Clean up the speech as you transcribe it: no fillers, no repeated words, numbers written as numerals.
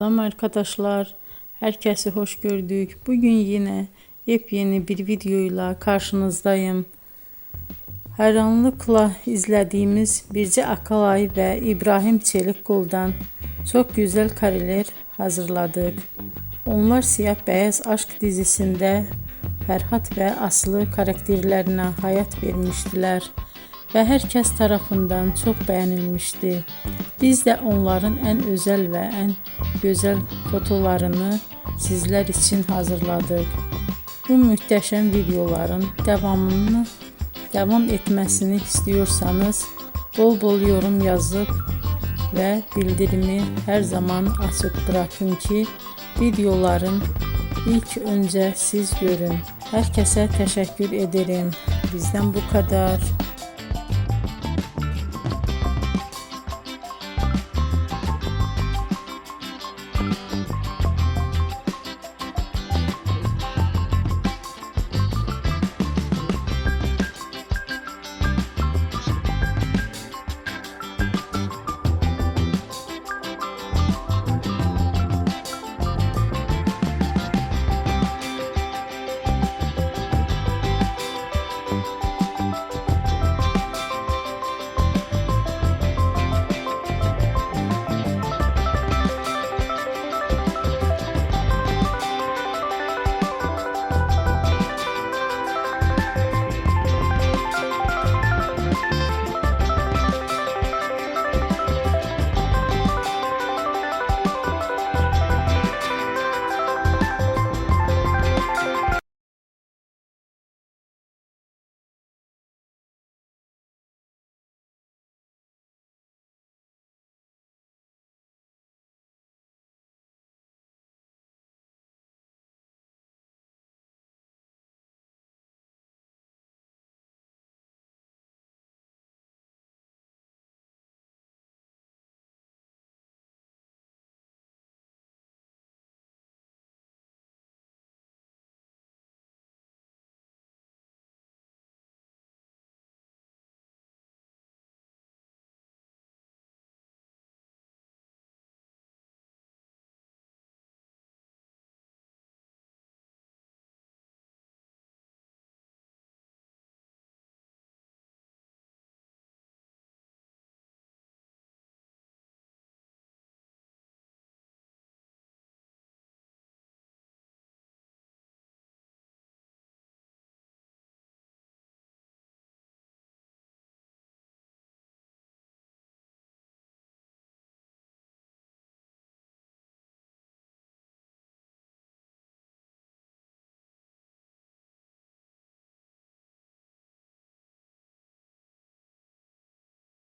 Selam arkadaşlar, herkese hoş gördük. Bugün yine yepyeni bir videoyla karşınızdayım. Hayranlıkla izlediğimiz Birce Akalay ve İbrahim Çelikkol'dan çok güzel kareler hazırladık. Onlar Siyah Beyaz Aşk dizisinde Ferhat ve Aslı karakterlerine hayat vermiştiler ve herkes tarafından çok beğenilmişti. Biz de onların en özel ve en güzel fotolarını sizler için hazırladık. Bu muhteşem videoların devam etmesini istiyorsanız bol bol yorum yazıp ve bildirimi her zaman açık bırakın ki videoların ilk önce siz görün. Herkese teşekkür ederim. Bizden bu kadar.